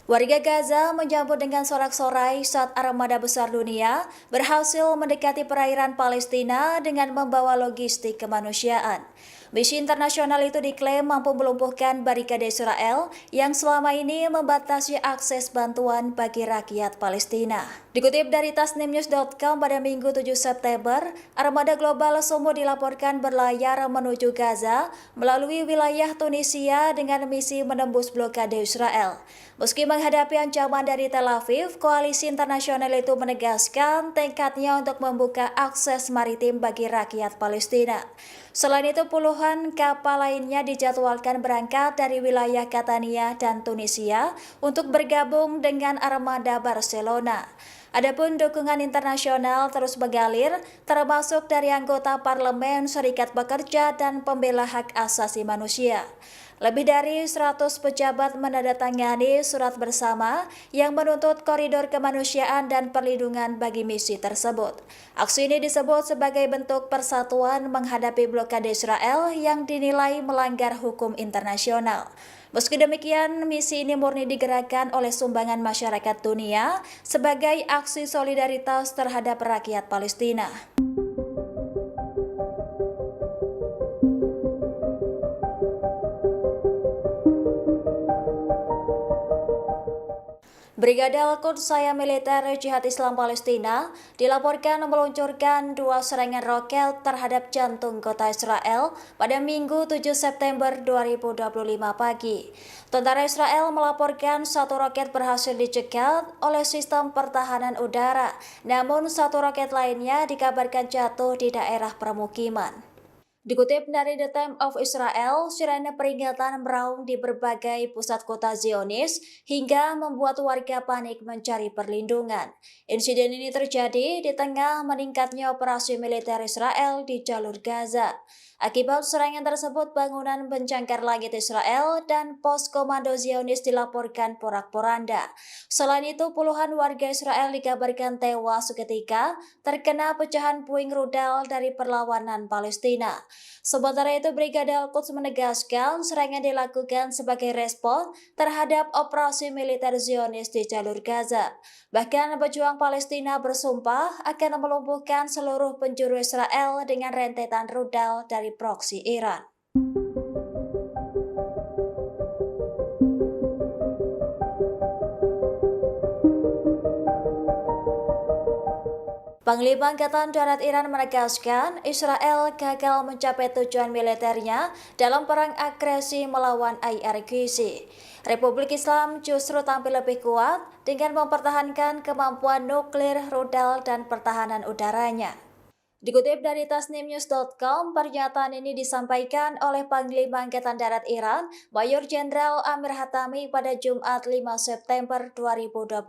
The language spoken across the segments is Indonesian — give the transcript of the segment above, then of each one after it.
Warga Gaza menyambut dengan sorak-sorai saat armada besar dunia berhasil mendekati perairan Palestina dengan membawa logistik kemanusiaan. Misi internasional itu diklaim mampu melumpuhkan barikade Israel yang selama ini membatasi akses bantuan bagi rakyat Palestina. Dikutip dari tasnimnews.com pada Minggu 7 September, armada global Sumo dilaporkan berlayar menuju Gaza melalui wilayah Tunisia dengan misi menembus blokade Israel. Meski menghadapi ancaman dari Tel Aviv, koalisi internasional itu menegaskan tekadnya untuk membuka akses maritim bagi rakyat Palestina. Selain itu, puluhan kapal lainnya dijadwalkan berangkat dari wilayah Catania dan Tunisia untuk bergabung dengan armada Barcelona. Adapun dukungan internasional terus mengalir, termasuk dari anggota Parlemen, Serikat Pekerja, dan pembela hak asasi manusia. Lebih dari 100 pejabat menandatangani surat bersama yang menuntut koridor kemanusiaan dan perlindungan bagi misi tersebut. Aksi ini disebut sebagai bentuk persatuan menghadapi blokade Israel yang dinilai melanggar hukum internasional. Meski demikian, misi ini murni digerakkan oleh sumbangan masyarakat dunia sebagai aksi solidaritas terhadap rakyat Palestina. Brigade Al-Quds Sayap Militer Jihad Islam Palestina dilaporkan meluncurkan 2 serangan roket terhadap jantung kota Israel pada Minggu 7 September 2025 pagi. Tentara Israel melaporkan 1 roket berhasil dicegat oleh sistem pertahanan udara, namun 1 roket lainnya dikabarkan jatuh di daerah permukiman. Dikutip dari The Times of Israel, sirene peringatan meraung di berbagai pusat kota Zionis hingga membuat warga panik mencari perlindungan. Insiden ini terjadi di tengah meningkatnya operasi militer Israel di jalur Gaza. Akibat serangan tersebut, bangunan pencangkar langit Israel dan pos komando Zionis dilaporkan porak-poranda. Selain itu, puluhan warga Israel dikabarkan tewas seketika terkena pecahan puing rudal dari perlawanan Palestina. Sementara itu, Brigade Al-Quds menegaskan serangan dilakukan sebagai respon terhadap operasi militer Zionis di jalur Gaza. Bahkan pejuang Palestina bersumpah akan melumpuhkan seluruh penjuru Israel dengan rentetan rudal dari proksi Iran. Panglima Angkatan Darat Iran menegaskan Israel gagal mencapai tujuan militernya dalam perang agresi melawan IRGC. Republik Islam justru tampil lebih kuat dengan mempertahankan kemampuan nuklir, rudal, dan pertahanan udaranya. Dikutip dari tasnimnews.com, pernyataan ini disampaikan oleh Panglima Angkatan Darat Iran, Mayor Jenderal Amir Hatami pada Jumat 5 September 2025.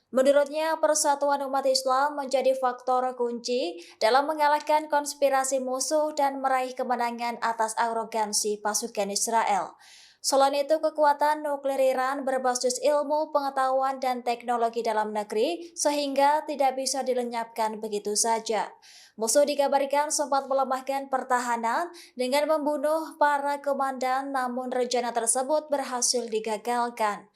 Menurutnya, persatuan umat Islam menjadi faktor kunci dalam mengalahkan konspirasi musuh dan meraih kemenangan atas arogansi pasukan Israel. Selain itu, kekuatan nuklir Iran berbasis ilmu, pengetahuan, dan teknologi dalam negeri sehingga tidak bisa dilenyapkan begitu saja. Musuh dikabarkan sempat melemahkan pertahanan dengan membunuh para komandan, namun rencana tersebut berhasil digagalkan.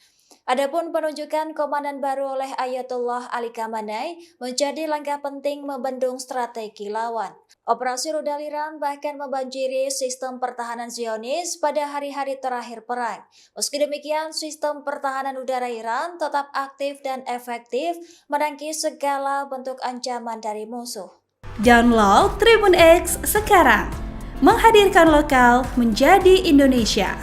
Adapun penunjukan komandan baru oleh Ayatollah Ali Khamenei menjadi langkah penting membendung strategi lawan. Operasi rudal Iran bahkan membanjiri sistem pertahanan Zionis pada hari-hari terakhir perang. Meski demikian, sistem pertahanan udara Iran tetap aktif dan efektif menangkis segala bentuk ancaman dari musuh. Download Tribun X sekarang, menghadirkan lokal menjadi Indonesia.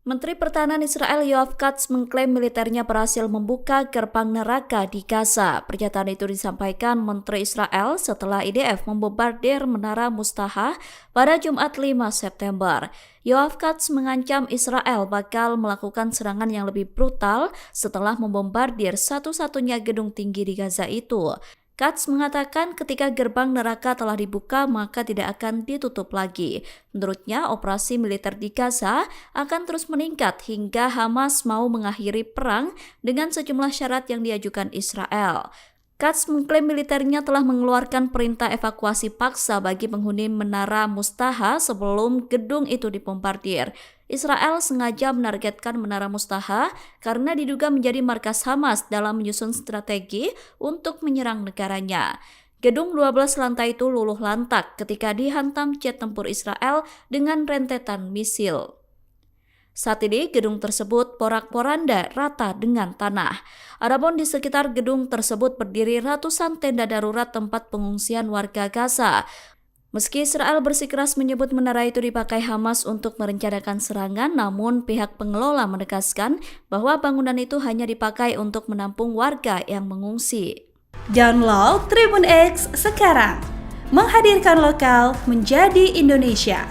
Menteri Pertahanan Israel Yoav Katz mengklaim militernya berhasil membuka gerbang neraka di Gaza. Pernyataan itu disampaikan Menteri Israel setelah IDF membombardir Menara Mustaha pada Jumat 5 September. Yoav Katz mengancam Israel bakal melakukan serangan yang lebih brutal setelah membombardir satu-satunya gedung tinggi di Gaza itu. Katz mengatakan ketika gerbang neraka telah dibuka maka tidak akan ditutup lagi. Menurutnya, operasi militer di Gaza akan terus meningkat hingga Hamas mau mengakhiri perang dengan sejumlah syarat yang diajukan Israel. Katz mengklaim militernya telah mengeluarkan perintah evakuasi paksa bagi penghuni Menara Mustaha sebelum gedung itu dibombardir. Israel sengaja menargetkan Menara Mustaha karena diduga menjadi markas Hamas dalam menyusun strategi untuk menyerang negaranya. Gedung 12 lantai itu luluh lantak ketika dihantam jet tempur Israel dengan rentetan misil. Saat ini gedung tersebut porak-poranda rata dengan tanah. Adapun di sekitar gedung tersebut berdiri ratusan tenda darurat tempat pengungsian warga Gaza. Meski Israel bersikeras menyebut menara itu dipakai Hamas untuk merencanakan serangan, namun pihak pengelola menegaskan bahwa bangunan itu hanya dipakai untuk menampung warga yang mengungsi. Download Tribun X sekarang, menghadirkan lokal menjadi Indonesia.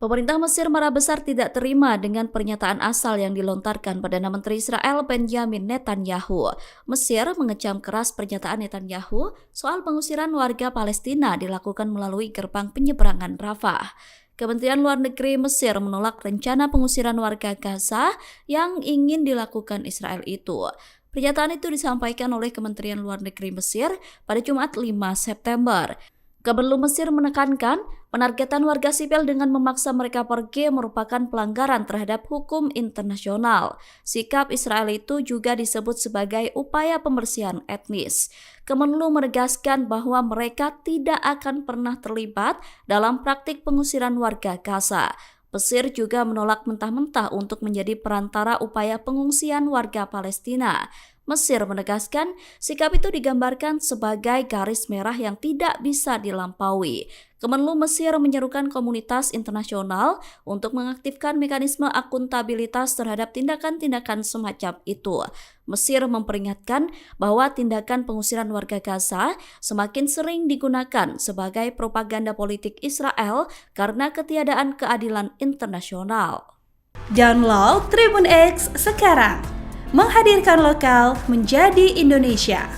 Pemerintah Mesir marah besar tidak terima dengan pernyataan asal yang dilontarkan Perdana Menteri Israel Benjamin Netanyahu. Mesir mengecam keras pernyataan Netanyahu soal pengusiran warga Palestina dilakukan melalui gerbang penyeberangan Rafah. Kementerian Luar Negeri Mesir menolak rencana pengusiran warga Gaza yang ingin dilakukan Israel itu. Pernyataan itu disampaikan oleh Kementerian Luar Negeri Mesir pada Jumat 5 September. Kemenlu Mesir menekankan penargetan warga sipil dengan memaksa mereka pergi merupakan pelanggaran terhadap hukum internasional. Sikap Israel itu juga disebut sebagai upaya pembersihan etnis. Kemenlu menegaskan bahwa mereka tidak akan pernah terlibat dalam praktik pengusiran warga Gaza. Mesir juga menolak mentah-mentah untuk menjadi perantara upaya pengungsian warga Palestina. Mesir menegaskan sikap itu digambarkan sebagai garis merah yang tidak bisa dilampaui. Kemenlu Mesir menyerukan komunitas internasional untuk mengaktifkan mekanisme akuntabilitas terhadap tindakan-tindakan semacam itu. Mesir memperingatkan bahwa tindakan pengusiran warga Gaza semakin sering digunakan sebagai propaganda politik Israel karena ketiadaan keadilan internasional. Download Tribun X sekarang, menghadirkan lokal menjadi Indonesia.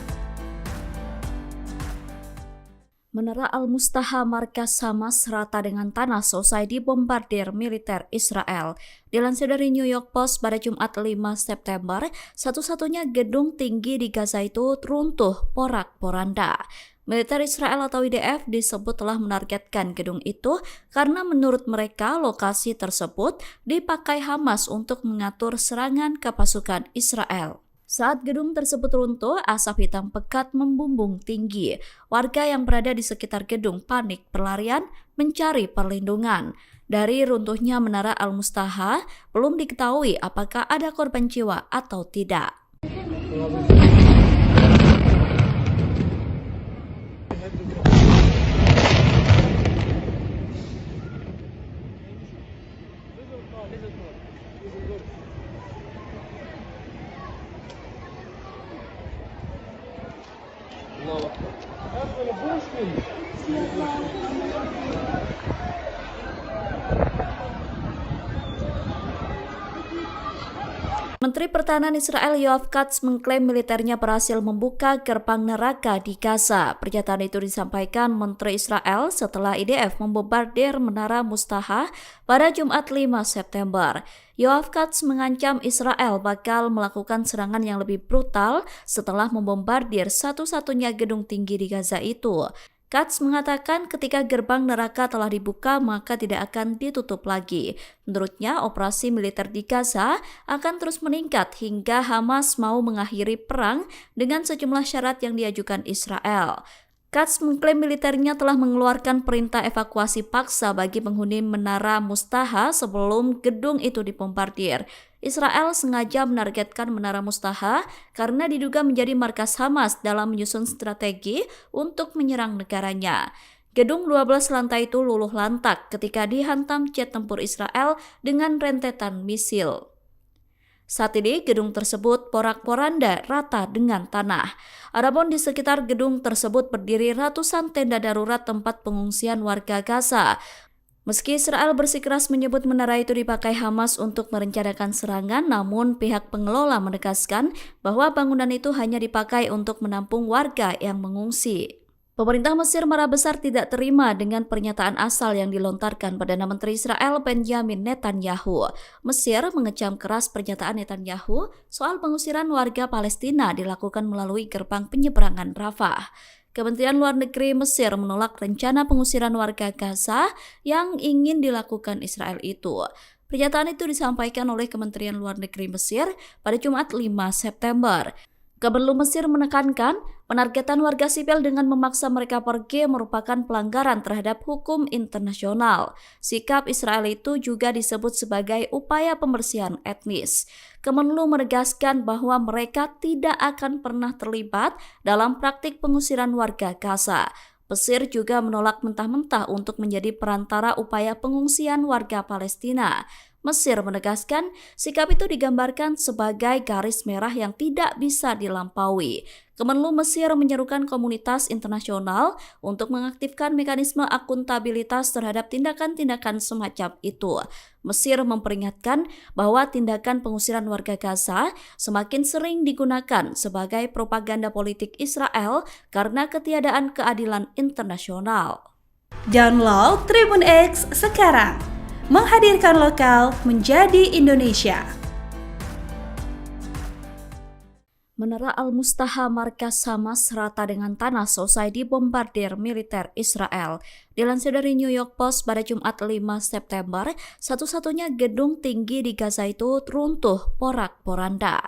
Menara Al-Mustaha markas Hamas rata dengan tanah selesai dibombardir militer Israel. Dilansir dari New York Post pada Jumat 5 September, satu-satunya gedung tinggi di Gaza itu runtuh porak-poranda. Militer Israel atau IDF disebut telah menargetkan gedung itu karena menurut mereka lokasi tersebut dipakai Hamas untuk mengatur serangan ke pasukan Israel. Saat gedung tersebut runtuh, asap hitam pekat membumbung tinggi. Warga yang berada di sekitar gedung panik berlarian mencari perlindungan. Dari runtuhnya Menara Al-Mustaha, belum diketahui apakah ada korban jiwa atau tidak. Menteri Pertahanan Israel Yoav Katz mengklaim militernya berhasil membuka gerbang neraka di Gaza. Pernyataan itu disampaikan Menteri Israel setelah IDF membombardir Menara Mustaha pada Jumat 5 September. Yoav Katz mengancam Israel bakal melakukan serangan yang lebih brutal setelah membombardir satu-satunya gedung tinggi di Gaza itu. Katz mengatakan ketika gerbang neraka telah dibuka maka tidak akan ditutup lagi. Menurutnya operasi militer di Gaza akan terus meningkat hingga Hamas mau mengakhiri perang dengan sejumlah syarat yang diajukan Israel. Katz mengklaim militernya telah mengeluarkan perintah evakuasi paksa bagi penghuni Menara Mustaha sebelum gedung itu dibombardir. Israel sengaja menargetkan Menara Mustaha karena diduga menjadi markas Hamas dalam menyusun strategi untuk menyerang negaranya. Gedung 12 lantai itu luluh lantak ketika dihantam jet tempur Israel dengan rentetan misil. Saat ini gedung tersebut porak-poranda rata dengan tanah. Adapun di sekitar gedung tersebut berdiri ratusan tenda darurat tempat pengungsian warga Gaza. Meski Israel bersikeras menyebut menara itu dipakai Hamas untuk merencanakan serangan, namun pihak pengelola menegaskan bahwa bangunan itu hanya dipakai untuk menampung warga yang mengungsi. Pemerintah Mesir marah besar tidak terima dengan pernyataan asal yang dilontarkan Perdana Menteri Israel Benjamin Netanyahu. Mesir mengecam keras pernyataan Netanyahu soal pengusiran warga Palestina dilakukan melalui gerbang penyeberangan Rafah. Kementerian Luar Negeri Mesir menolak rencana pengusiran warga Gaza yang ingin dilakukan Israel itu. Pernyataan itu disampaikan oleh Kementerian Luar Negeri Mesir pada Jumat 5 September. Kemenlu Mesir menekankan penargetan warga sipil dengan memaksa mereka pergi merupakan pelanggaran terhadap hukum internasional. Sikap Israel itu juga disebut sebagai upaya pembersihan etnis. Kemenlu menegaskan bahwa mereka tidak akan pernah terlibat dalam praktik pengusiran warga Gaza. Mesir juga menolak mentah-mentah untuk menjadi perantara upaya pengungsian warga Palestina. Mesir menegaskan sikap itu digambarkan sebagai garis merah yang tidak bisa dilampaui. Kemenlu Mesir menyerukan komunitas internasional untuk mengaktifkan mekanisme akuntabilitas terhadap tindakan-tindakan semacam itu. Mesir memperingatkan bahwa tindakan pengusiran warga Gaza semakin sering digunakan sebagai propaganda politik Israel karena ketiadaan keadilan internasional. Download Tribun X sekarang. Menghadirkan lokal menjadi Indonesia. Menara Al-Mustaha markas Hamas rata dengan tanah selesai dibombardir militer Israel. Dilansir dari New York Post pada Jumat 5 September, satu-satunya gedung tinggi di Gaza itu runtuh porak-poranda.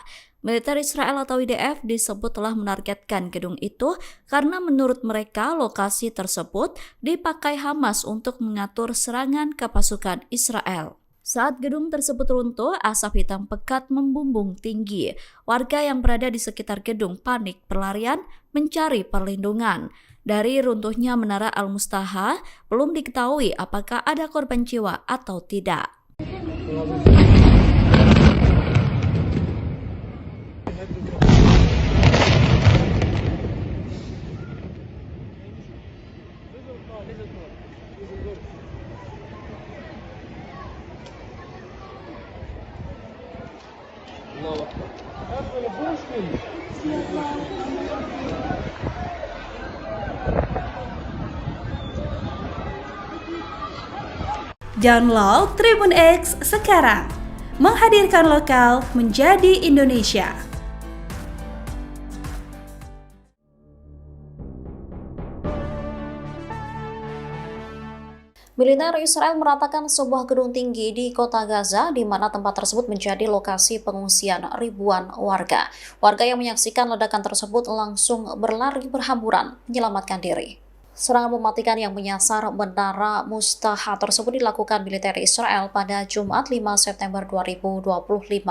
Militer Israel atau IDF disebut telah menargetkan gedung itu karena menurut mereka lokasi tersebut dipakai Hamas untuk mengatur serangan ke pasukan Israel. Saat gedung tersebut runtuh, asap hitam pekat membumbung tinggi. Warga yang berada di sekitar gedung panik berlarian mencari perlindungan. Dari runtuhnya Menara Al-Mustaha, belum diketahui apakah ada korban jiwa atau tidak. Download Tribun X sekarang. Menghadirkan lokal menjadi Indonesia. Militer Israel meratakan sebuah gedung tinggi di kota Gaza, di mana tempat tersebut menjadi lokasi pengungsian ribuan warga. Warga yang menyaksikan ledakan tersebut langsung berlari berhamburan menyelamatkan diri. Serangan mematikan yang menyasar Menara Mustaha tersebut dilakukan militer Israel pada Jumat 5 September 2025.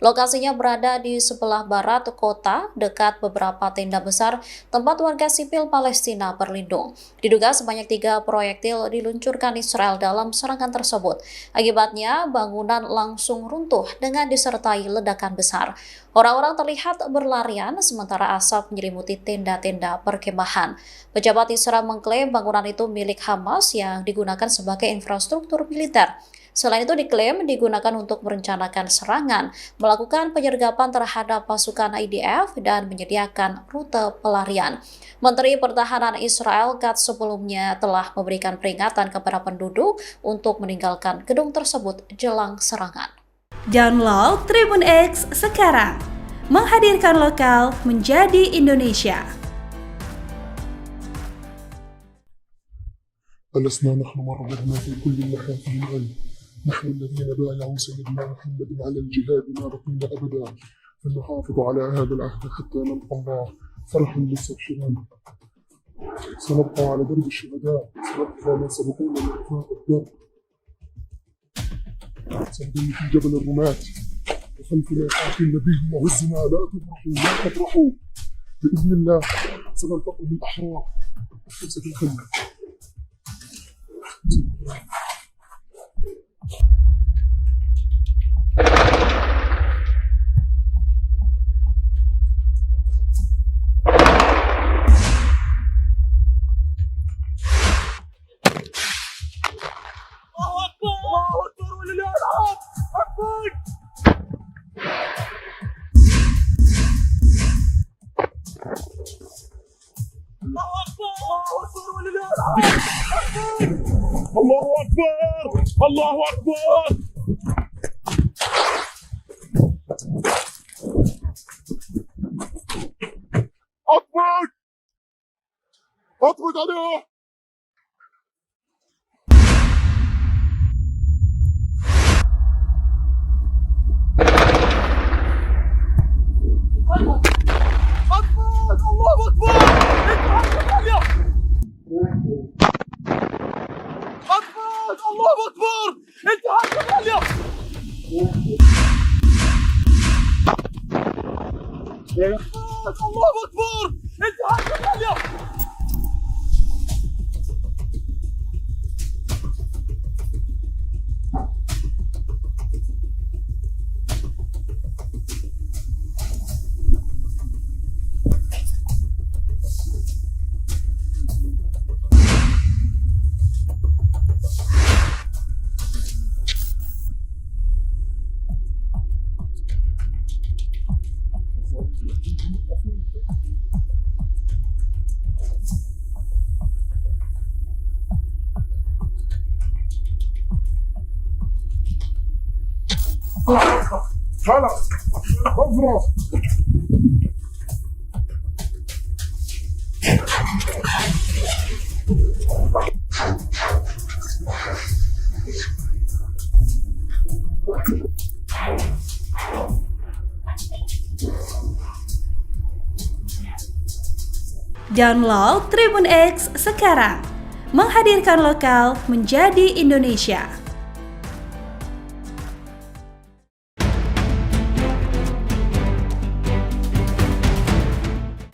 Lokasinya berada di sebelah barat kota, dekat beberapa tenda besar tempat warga sipil Palestina berlindung. Diduga sebanyak 3 proyektil diluncurkan Israel dalam serangan tersebut. Akibatnya, bangunan langsung runtuh dengan disertai ledakan besar. Orang-orang terlihat berlarian sementara asap menyelimuti tenda-tenda perkemahan. Pejabat Israel mengklaim bangunan itu milik Hamas yang digunakan sebagai infrastruktur militer. Selain itu diklaim digunakan untuk merencanakan serangan, melakukan penyergapan terhadap pasukan IDF, dan menyediakan rute pelarian. Menteri Pertahanan Israel Katz sebelumnya telah memberikan peringatan kepada penduduk untuk meninggalkan gedung tersebut jelang serangan. Download Tribun X sekarang. Menghadirkan lokal menjadi Indonesia. ألسنا نحن مرضنا في كل مكان في العالم نحن الذين بايعوا سيدنا محمد على الجهاد ما بقينا أبدا فلنحافظ على هذا العهد حتى نلقى الله فرحا مستبشرا سنبقى على درب الشهداء سنبقى من سبقونا لإرفاق الدرب سنبني في جبل الرماة وخلفنا يقاتل النبي وعزنا لا تفرحوا لا تفرحوا بإذن الله سنلتقي بالأحرار وحفظة الخلق. الله أكبر الله أكبر أكبر اطبق عليه. اطبق، الله اكبر، انت عليه. اطبق، الله اكبر، انت عليه. الله اكبر، انت عليه. هلا اضرب. Download Tribun X sekarang. Menghadirkan lokal menjadi Indonesia.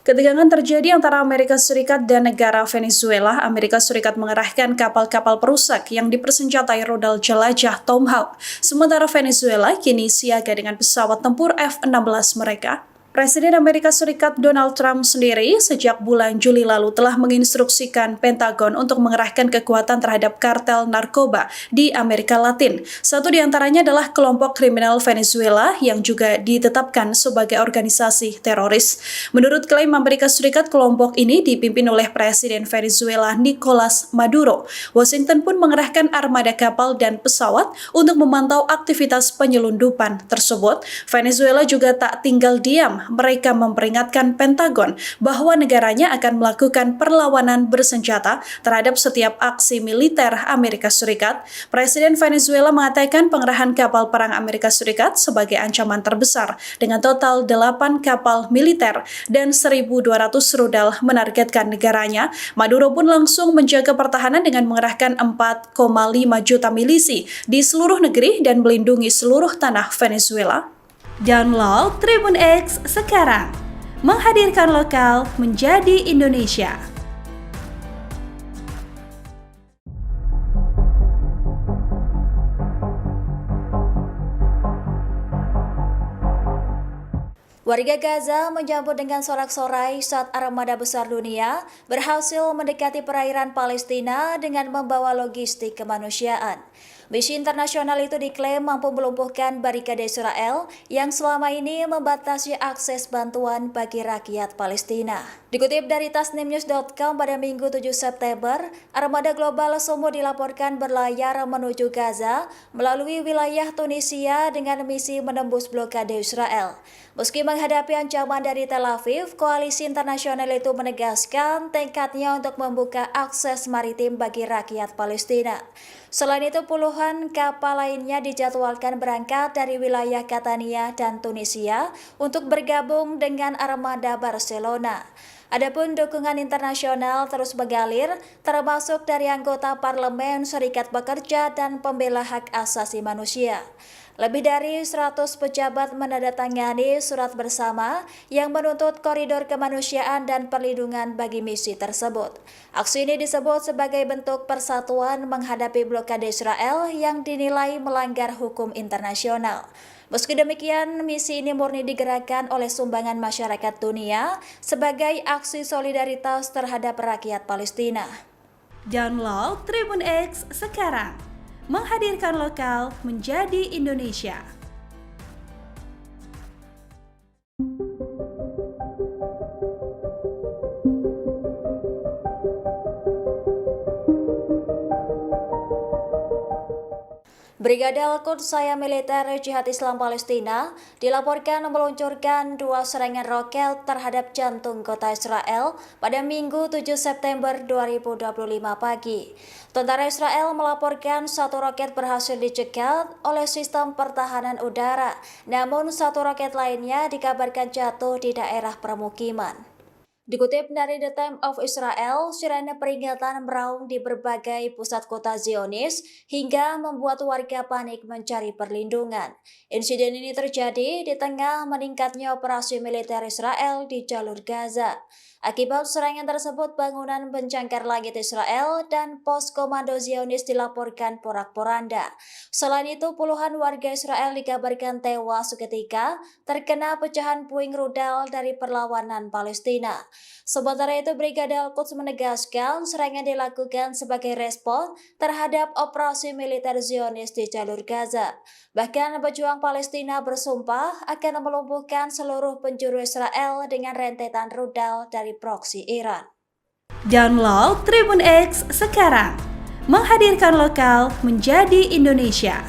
Ketegangan terjadi antara Amerika Serikat dan negara Venezuela. Amerika Serikat mengerahkan kapal-kapal perusak yang dipersenjatai rudal jelajah Tomahawk. Sementara Venezuela kini siaga dengan pesawat tempur F-16 mereka. Presiden Amerika Serikat Donald Trump sendiri sejak bulan Juli lalu telah menginstruksikan Pentagon untuk mengerahkan kekuatan terhadap kartel narkoba di Amerika Latin. Satu di antaranya adalah kelompok kriminal Venezuela yang juga ditetapkan sebagai organisasi teroris. Menurut klaim Amerika Serikat, kelompok ini dipimpin oleh Presiden Venezuela Nicolas Maduro. Washington pun mengerahkan armada kapal dan pesawat untuk memantau aktivitas penyelundupan tersebut. Venezuela juga tak tinggal diam. Mereka memperingatkan Pentagon bahwa negaranya akan melakukan perlawanan bersenjata terhadap setiap aksi militer Amerika Serikat. Presiden Venezuela mengatakan pengerahan kapal perang Amerika Serikat sebagai ancaman terbesar dengan total 8 kapal militer dan 1.200 rudal menargetkan negaranya. Maduro pun langsung menjaga pertahanan dengan mengerahkan 4,5 juta milisi di seluruh negeri dan melindungi seluruh tanah Venezuela. Download Tribun X sekarang. Menghadirkan lokal menjadi Indonesia. Warga Gaza menyambut dengan sorak-sorai saat armada besar dunia berhasil mendekati perairan Palestina dengan membawa logistik kemanusiaan. Misi internasional itu diklaim mampu melumpuhkan barikade Israel yang selama ini membatasi akses bantuan bagi rakyat Palestina. Dikutip dari tasnimnews.com pada Minggu 7 September, armada global Sumu dilaporkan berlayar menuju Gaza melalui wilayah Tunisia dengan misi menembus blokade Israel. Meski menghadapi ancaman dari Tel Aviv, koalisi internasional itu menegaskan tekadnya untuk membuka akses maritim bagi rakyat Palestina. Selain itu, puluhan kapal lainnya dijadwalkan berangkat dari wilayah Catania dan Tunisia untuk bergabung dengan armada Barcelona. Adapun dukungan internasional terus mengalir, termasuk dari anggota Parlemen, Serikat Pekerja, dan pembela hak asasi manusia. Lebih dari 100 pejabat menandatangani surat bersama yang menuntut koridor kemanusiaan dan perlindungan bagi misi tersebut. Aksi ini disebut sebagai bentuk persatuan menghadapi blokade Israel yang dinilai melanggar hukum internasional. Meski demikian, misi ini murni digerakkan oleh sumbangan masyarakat dunia sebagai aksi solidaritas terhadap rakyat Palestina. Download Tribun X sekarang. Menghadirkan lokal menjadi Indonesia. Brigade Al-Quds Sayap Militer Jihad Islam Palestina dilaporkan meluncurkan 2 serangan roket terhadap jantung kota Israel pada Minggu 7 September 2025 pagi. Tentara Israel melaporkan 1 roket berhasil dicegat oleh sistem pertahanan udara, namun 1 roket lainnya dikabarkan jatuh di daerah permukiman. Dikutip dari The Times of Israel, sirene peringatan meraung di berbagai pusat kota Zionis hingga membuat warga panik mencari perlindungan. Insiden ini terjadi di tengah meningkatnya operasi militer Israel di jalur Gaza. Akibat serangan tersebut, bangunan pencangkar langit Israel dan pos komando Zionis dilaporkan porak-poranda. Selain itu, puluhan warga Israel dikabarkan tewas seketika terkena pecahan puing rudal dari perlawanan Palestina. Sementara itu, Brigade Al-Quds menegaskan serangan dilakukan sebagai respon terhadap operasi militer Zionis di jalur Gaza. Bahkan pejuang Palestina bersumpah akan melumpuhkan seluruh penjuru Israel dengan rentetan rudal dari proksi Iran. Download Tribun X sekarang, menghadirkan lokal menjadi Indonesia.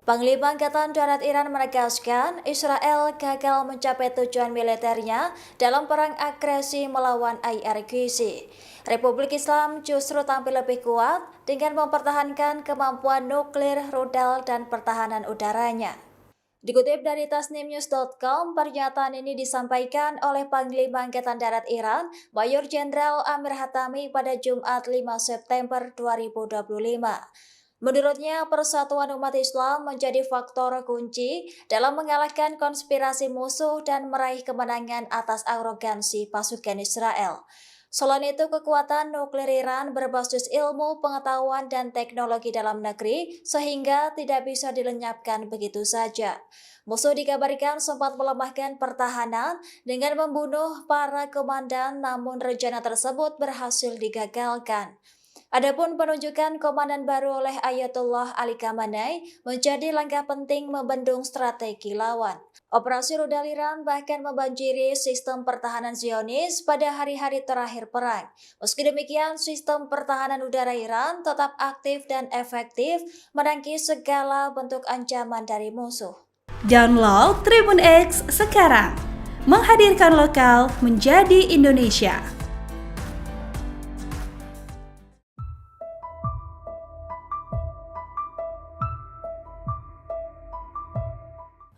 Panglima Angkatan Darat Iran menegaskan Israel gagal mencapai tujuan militernya dalam perang agresi melawan IRGC. Republik Islam justru tampil lebih kuat dengan mempertahankan kemampuan nuklir, rudal, dan pertahanan udaranya. Dikutip dari tasnimnews.com, pernyataan ini disampaikan oleh Panglima Angkatan Darat Iran, Mayor Jenderal Amir Hatami pada Jumat 5 September 2025. Menurutnya, persatuan umat Islam menjadi faktor kunci dalam mengalahkan konspirasi musuh dan meraih kemenangan atas arogansi pasukan Israel. Selain itu, kekuatan nuklir Iran berbasis ilmu, pengetahuan, dan teknologi dalam negeri sehingga tidak bisa dilenyapkan begitu saja. Musuh dikabarkan sempat melemahkan pertahanan dengan membunuh para komandan, namun rencana tersebut berhasil digagalkan. Adapun penunjukan komandan baru oleh Ayatollah Ali Khamenei menjadi langkah penting membendung strategi lawan. Operasi rudal Iran bahkan membanjiri sistem pertahanan Zionis pada hari-hari terakhir perang. Meski demikian, sistem pertahanan udara Iran tetap aktif dan efektif menangkis segala bentuk ancaman dari musuh. Download Tribun X sekarang, menghadirkan lokal menjadi Indonesia.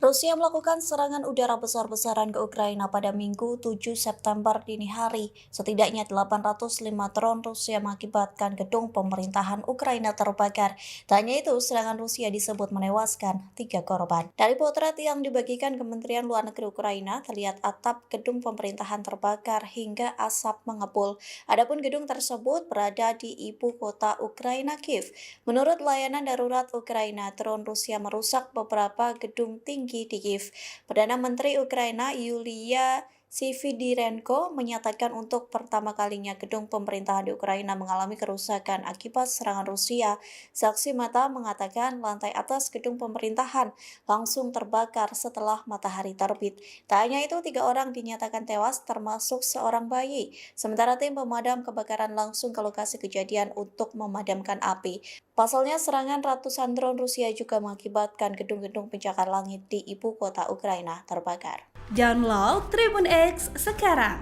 Rusia melakukan serangan udara besar-besaran ke Ukraina pada Minggu 7 September dini hari. Setidaknya 805 drone Rusia mengakibatkan gedung pemerintahan Ukraina terbakar. Tak hanya itu, serangan Rusia disebut menewaskan 3 korban. Dari potret yang dibagikan Kementerian Luar Negeri Ukraina, terlihat atap gedung pemerintahan terbakar hingga asap mengepul. Adapun gedung tersebut berada di ibu kota Ukraina, Kiev. Menurut layanan darurat Ukraina, drone Rusia merusak beberapa gedung tinggi di Kiev. Perdana Menteri Ukraina Yulia Svyrydenko menyatakan untuk pertama kalinya gedung pemerintahan di Ukraina mengalami kerusakan akibat serangan Rusia. Saksi mata mengatakan lantai atas gedung pemerintahan langsung terbakar setelah matahari terbit. Tak hanya itu, 3 orang dinyatakan tewas termasuk seorang bayi. Sementara tim pemadam kebakaran langsung ke lokasi kejadian untuk memadamkan api. Pasalnya, serangan ratusan drone Rusia juga mengakibatkan gedung-gedung pencakar langit di ibu kota Ukraina terbakar. Download Tribun X sekarang,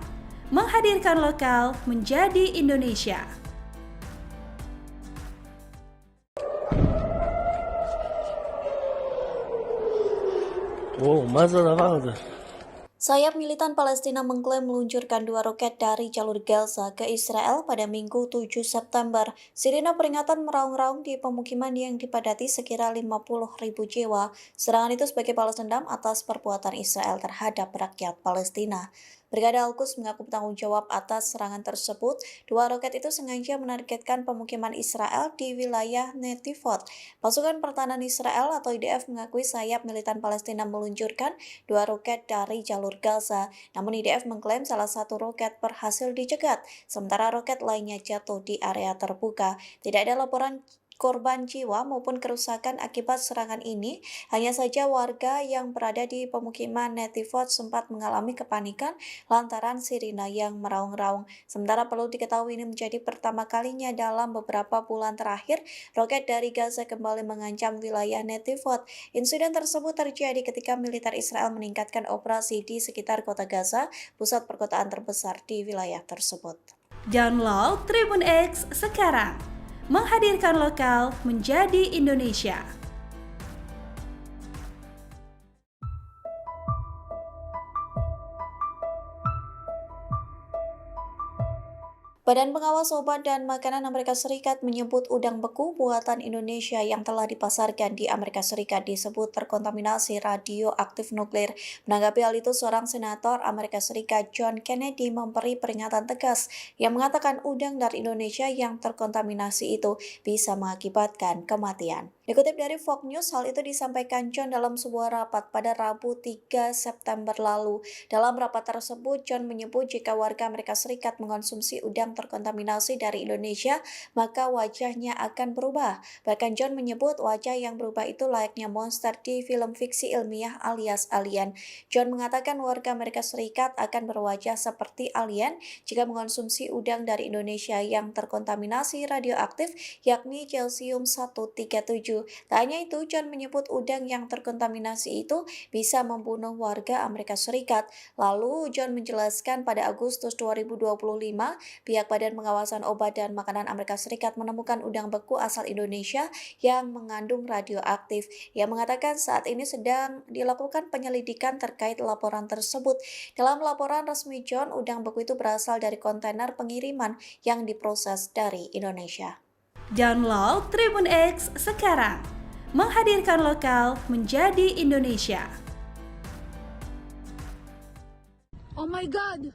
menghadirkan lokal menjadi Indonesia. ماذا فعل؟ Sayap militan Palestina mengklaim meluncurkan 2 roket dari jalur Gaza ke Israel pada Minggu 7 September. Sirine peringatan meraung-raung di pemukiman yang dipadati sekira 50.000 jiwa. Serangan itu sebagai balas dendam atas perbuatan Israel terhadap rakyat Palestina. Brigade Al-Quds mengaku bertanggung jawab atas serangan tersebut. 2 roket itu sengaja menargetkan pemukiman Israel di wilayah Netivot. Pasukan Pertahanan Israel atau IDF mengakui sayap militan Palestina meluncurkan 2 roket dari jalur Gaza. Namun IDF mengklaim salah satu roket berhasil dicegat, sementara roket lainnya jatuh di area terbuka. Tidak ada laporan korban jiwa maupun kerusakan akibat serangan ini. Hanya saja warga yang berada di pemukiman Netivot sempat mengalami kepanikan lantaran sirine yang meraung-raung. Sementara perlu diketahui ini menjadi pertama kalinya dalam beberapa bulan terakhir roket dari Gaza kembali mengancam wilayah Netivot. Insiden tersebut terjadi ketika militer Israel meningkatkan operasi di sekitar kota Gaza, pusat perkotaan terbesar di wilayah tersebut. Download Tribun X sekarang, menghadirkan lokal menjadi Indonesia. Badan Pengawas Obat dan Makanan Amerika Serikat menyebut udang beku buatan Indonesia yang telah dipasarkan di Amerika Serikat disebut terkontaminasi radioaktif nuklir. Menanggapi hal itu, seorang senator Amerika Serikat John Kennedy memberi peringatan tegas yang mengatakan udang dari Indonesia yang terkontaminasi itu bisa mengakibatkan kematian. Dikutip dari Fox News, hal itu disampaikan John dalam sebuah rapat pada Rabu 3 September lalu. Dalam rapat tersebut, John menyebut jika warga Amerika Serikat mengonsumsi udang terkontaminasi dari Indonesia, maka wajahnya akan berubah. Bahkan John menyebut wajah yang berubah itu layaknya monster di film fiksi ilmiah alias Alien. John mengatakan warga Amerika Serikat akan berwajah seperti alien jika mengonsumsi udang dari Indonesia yang terkontaminasi radioaktif yakni cesium 137. Tak hanya itu, John menyebut udang yang terkontaminasi itu bisa membunuh warga Amerika Serikat. Lalu John menjelaskan pada Agustus 2025, pihak Badan Pengawasan Obat dan Makanan Amerika Serikat menemukan udang beku asal Indonesia yang mengandung radioaktif. Ia mengatakan saat ini sedang dilakukan penyelidikan terkait laporan tersebut. Dalam laporan resmi John, udang beku itu berasal dari kontainer pengiriman yang diproses dari Indonesia. Download Tribun X sekarang, menghadirkan lokal menjadi Indonesia. Oh my god!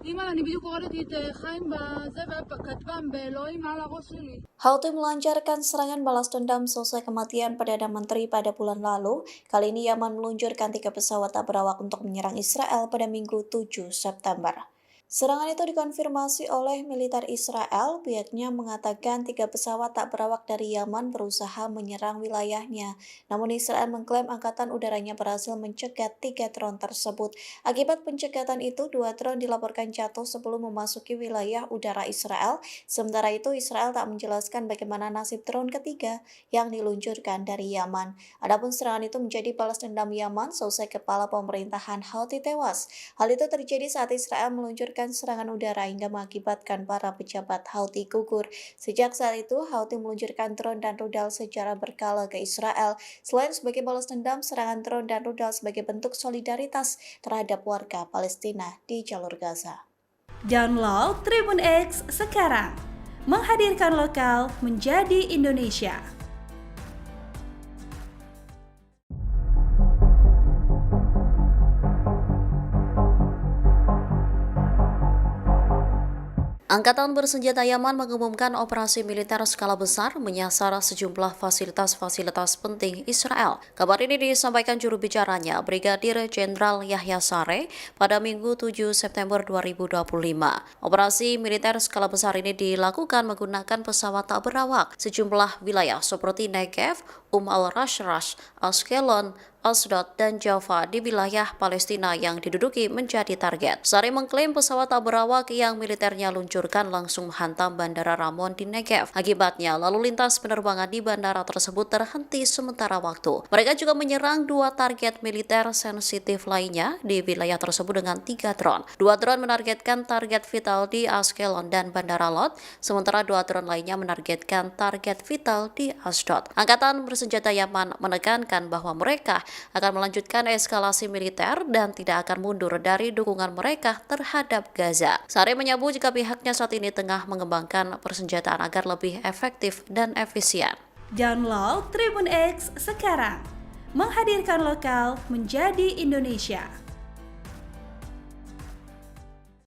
אימא, אני בדיוק קוראת את חיים בזה וכתבם באלוהים על הראש שלי. Houthi melancarkan serangan balas dendam selesai kematian Perdana Menteri pada bulan lalu. Kali ini Yaman meluncurkan 3 pesawat tak berawak untuk menyerang Israel pada Minggu 7 September. Serangan itu dikonfirmasi oleh militer Israel. Pihaknya mengatakan 3 pesawat tak berawak dari Yaman berusaha menyerang wilayahnya. Namun Israel mengklaim angkatan udaranya berhasil mencegat 3 drone tersebut. Akibat pencegatan itu, 2 drone dilaporkan jatuh sebelum memasuki wilayah udara Israel. Sementara itu, Israel tak menjelaskan bagaimana nasib drone ketiga yang diluncurkan dari Yaman. Adapun serangan itu menjadi balas dendam Yaman selesai kepala pemerintahan Houthi tewas. Hal itu terjadi saat Israel meluncurkan serangan udara hingga mengakibatkan para pejabat Houthi gugur. Sejak saat itu, Houthi meluncurkan drone dan rudal secara berkala ke Israel. Selain sebagai balas dendam, serangan drone dan rudal sebagai bentuk solidaritas terhadap warga Palestina di jalur Gaza. Download Tribun X sekarang, menghadirkan lokal menjadi Indonesia. Angkatan Bersenjata Yaman mengumumkan operasi militer skala besar menyasar sejumlah fasilitas-fasilitas penting Israel. Kabar ini disampaikan juru bicaranya, Brigadir Jenderal Yahya Saree, pada Minggu 7 September 2025. Operasi militer skala besar ini dilakukan menggunakan pesawat tak berawak. Sejumlah wilayah seperti Negev, al-Rashrash, Ashkelon, Ashdod, dan Jaffa di wilayah Palestina yang diduduki menjadi target. Saree mengklaim pesawat tak berawak yang militernya luncurkan langsung menghantam Bandara Ramon di Negev. Akibatnya, lalu lintas penerbangan di bandara tersebut terhenti sementara waktu. Mereka juga menyerang 2 target militer sensitif lainnya di wilayah tersebut dengan 3 drone. 2 drone menargetkan target vital di Ashkelon dan Bandara Lot, sementara 2 drone lainnya menargetkan target vital di Ashdod. Angkatan Bersenjata Yaman menekankan bahwa mereka akan melanjutkan eskalasi militer dan tidak akan mundur dari dukungan mereka terhadap Gaza. Saree menyebut jika pihaknya saat ini tengah mengembangkan persenjataan agar lebih efektif dan efisien. Download Tribun X sekarang, menghadirkan lokal menjadi Indonesia.